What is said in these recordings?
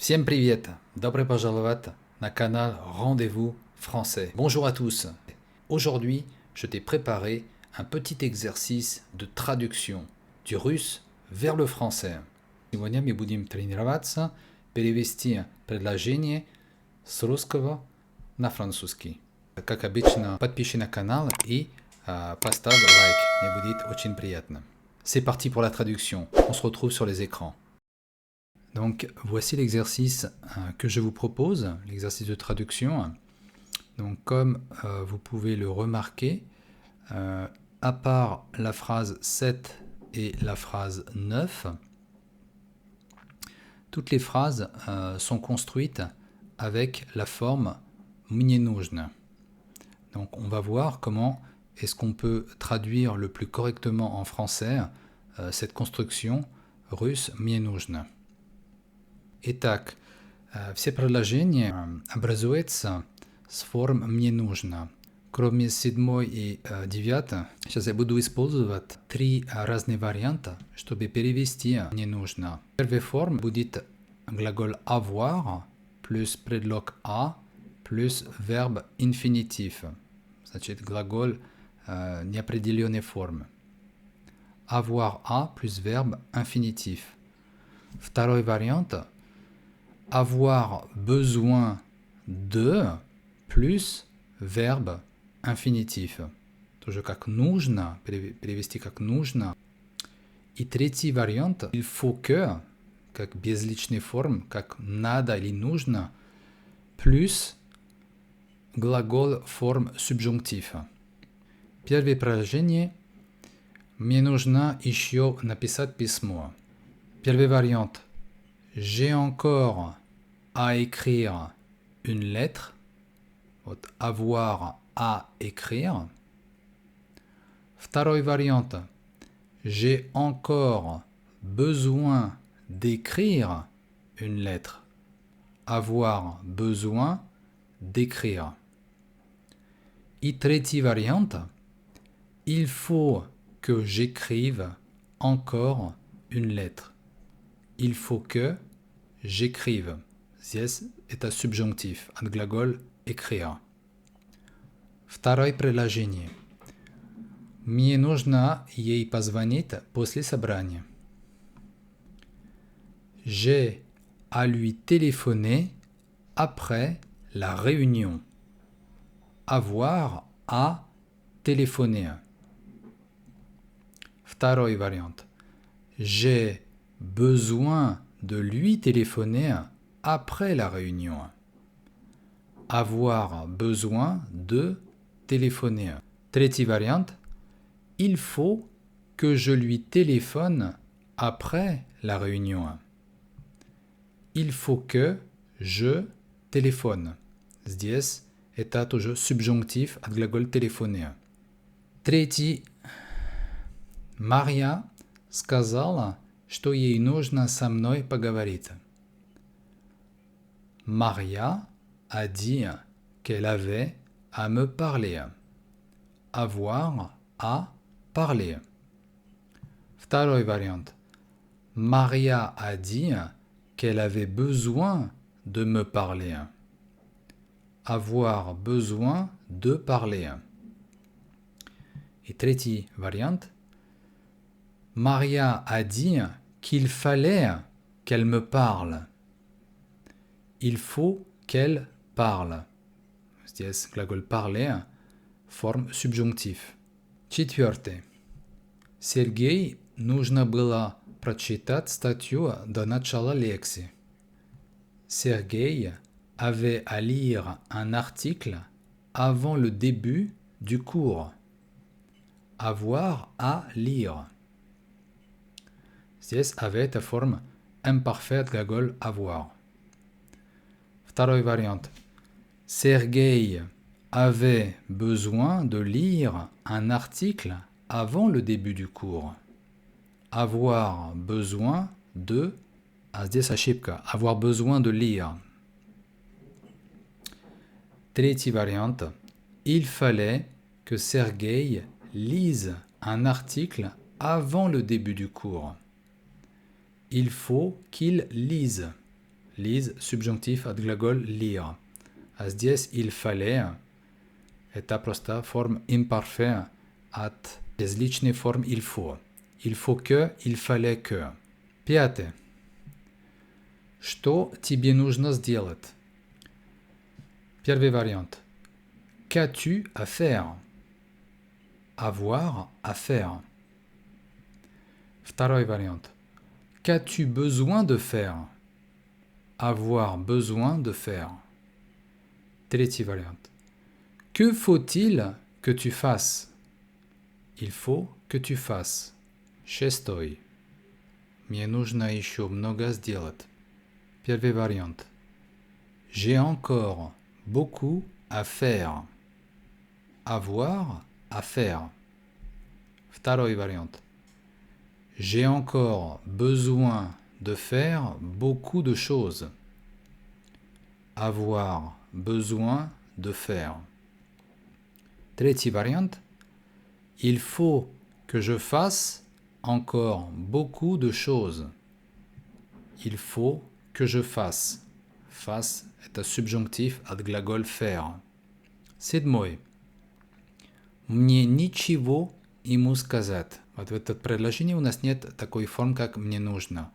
Всем привет! Добро пожаловать на canal Rendez-vous français. Bonjour à tous. Aujourd'hui, je t'ai préparé un petit exercice de traduction du russe vers le français. Сегодня мы будем тренироваться перевести предложение с русского на французский. Как обычно, подпишись на канал и поставь лайк. Мне будет очень приятно. C'est parti pour la traduction. On se retrouve sur les écrans. Donc voici l'exercice que je vous propose, l'exercice de traduction. Donc comme vous pouvez le remarquer, à part la phrase 7 et la phrase 9, toutes les phrases sont construites avec la forme мне нужно. Donc on va voir comment est-ce qu'on peut traduire le plus correctement en français cette construction russe мне нужно. Итак, все предложения образуются с форм «мне нужно». Кроме 7 и 9, сейчас я буду использовать 3 разные варианта, чтобы перевести «мне нужно». Первая форма будет глагол «avoir» плюс предлог «а» плюс верб инфинитив. Значит, глагол неопределенной формы. Avoir «а» плюс верб инфинитив. Второй вариант – avoir besoin de plus verbe infinitif. Тоже как нужно, перевести как нужно. И третий вариант, il faut que, как безличная форма, как надо или нужно, плюс глагол форм subjonctif. Первое предложение, мне нужно еще написать письмо. Первый вариант, j'ai encore à écrire une lettre. Вот, avoir à écrire. Второй вариант. J'ai encore besoin d'écrire une lettre. Avoir besoin d'écrire. Et третий вариант. Il faut que j'écrive encore une lettre. Il faut que j'écrive. Здесь это subjonctif, от глагол écrire. Второе предложение. Мне нужно ей позвонить после собрания. J'ai à lui téléphoner après la réunion. Avoir à téléphoner. Второй вариант. J'ai besoin de lui téléphoner après la réunion. Avoir besoin de téléphoner. Третий вариант. Il faut que je lui téléphone après la réunion. Il faut que je téléphone. Здесь это тоже subjonctif от глагола téléphoner. Третий. Мария сказала, что ей нужно со мной поговорить. Maria a dit qu'elle avait à me parler. Avoir à parler. Второй вариант. Maria a dit qu'elle avait besoin de me parler. Avoir besoin de parler. Et третий вариант. Maria a dit qu'il fallait qu'elle me parle. Il faut qu'elle parle. Здесь глагол parler, форм subjonctif. Четвертый. Сергей нужно было прочитать статью до начала лекции. Sergei avait à lire un article avant le début du cours. Avoir à lire. Здесь avait это форма imparfaite глагол avoir. Второй вариант. Sergei avait besoin de lire un article avant le début du cours. Avoir besoin de... А здесь ошибка. Avoir besoin de lire. Третий вариант. Il fallait que Sergei lise un article avant le début du cours. Il faut qu'il lise. Лиз, subjonctif от глагол lire. А здесь il fallait – это просто форма imparfait от безличной формы il faut. Il faut que, il fallait que. Пятое. Что тебе нужно сделать? Первый вариант. Qu'as-tu à faire? Avoir à faire. Второй вариант. Qu'as-tu besoin de faire? Avoir besoin de faire. Третий вариант. Que faut-il que tu fasses? Il faut que tu fasses. Шестой. Мне нужно еще много сделать. Первый вариант. J'ai encore beaucoup à faire. Avoir à faire. Второй вариант. J'ai encore besoin de faire beaucoup de choses. Avoir besoin de faire. Третий вариант. Il faut que je fasse encore beaucoup de choses. Il faut que je fasse. Fasse – это subjonctif от глагол faire. Седьмой. Мне ничего ему сказать. Вот в этом предложении у нас нет такой формы, как «мне нужно».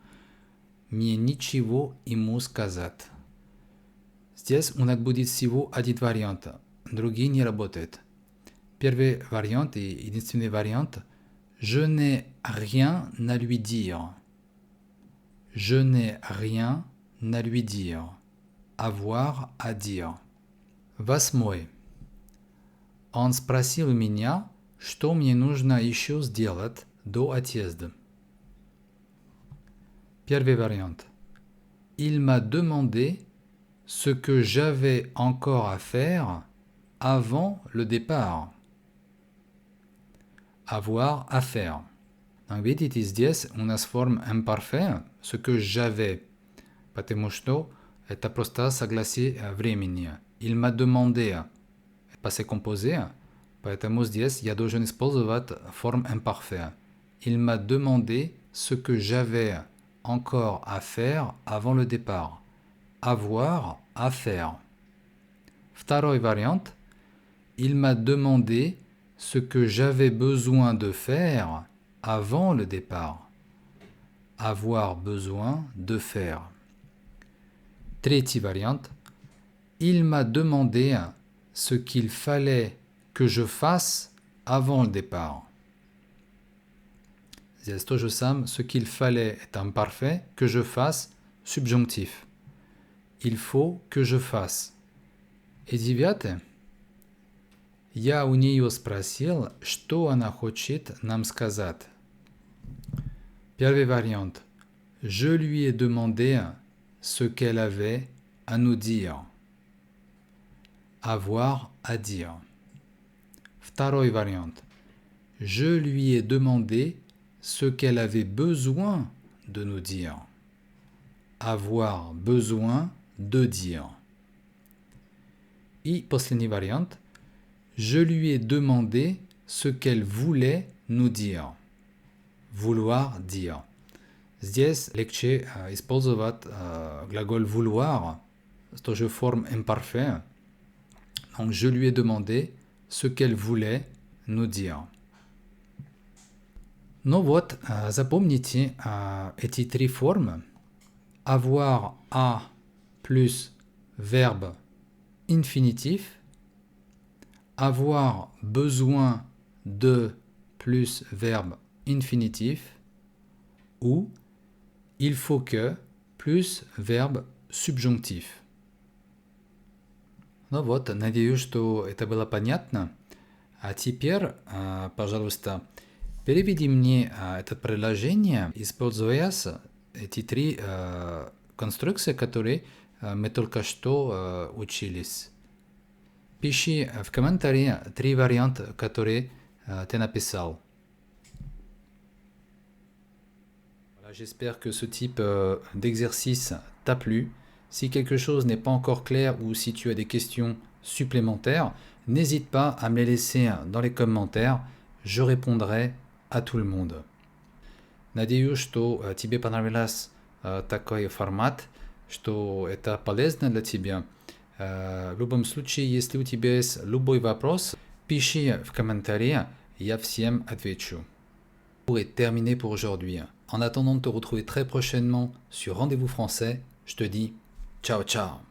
Мне ничего ему сказать. Здесь у нас будет всего один вариант. Другие не работают. Первый вариант и единственный вариант – Je n'ai rien à lui dire. Je n'ai rien à lui dire. Avoir à dire. Восьмой. Он спросил меня, что мне нужно еще сделать до отъезда. Первый вариант. Il m'a demandé ce que j'avais encore à faire avant le départ. Avoir à faire. Donc, видите, здесь у нас форма imparfait, ce que j'avais, потому что это просто согласие времени. Il m'a demandé, passé composé, поэтому здесь я должен использовать форму imparfait. Il m'a demandé ce que j'avais encore à faire avant le départ. Avoir à faire. Второй вариант. Il m'a demandé ce que j'avais besoin de faire avant le départ. Avoir besoin de faire. Третий вариант. Il m'a demandé ce qu'il fallait que je fasse avant le départ. Здесь то же самое. Ce qu'il fallait est imparfait. Que je fasse, subjonctif. Il faut que je fasse. И девятое. Я у нее спросил, что она хочет нам сказать. Первый вариант. Je lui ai demandé ce qu'elle avait à nous dire. Avoir à dire. Второй вариант. Je lui ai demandé ce qu'elle avait besoin de nous dire. Avoir besoin de dire. И последний вариант. Je lui ai demandé ce qu'elle voulait nous dire. Vouloir dire. Здесь легче использовать глагол vouloir, тоже форма imparfait. Donc, je lui ai demandé ce qu'elle voulait nous dire. Ну вот, запомните эти три формы. Avoir à plus verbe infinitif. Avoir besoin de plus verbe infinitif. Ou il faut que plus verbe subjonctif. Ну вот, надеюсь, что это было понятно. А теперь, пожалуйста, переведи мне это предложение, используя эти три конструкции, которые мы только что учились. Пиши в комментарии три варианта, которые ты написал. Voilà, j'espère que ce type d'exercice t'a plu. Si quelque chose n'est pas encore clair ou si tu as des questions supplémentaires, n'hésite pas à me les laisser dans les commentaires. Je répondrai à tout le monde. Надеюсь, что тебе понравился такой формат, что это полезно для тебя. В любом случае, если у тебя есть любой вопрос, пиши в комментариях, я всем отвечу. Pour terminer pour aujourd'hui. En attendant de te retrouver très prochainement sur Rendez-vous Français, je te dis ciao ciao.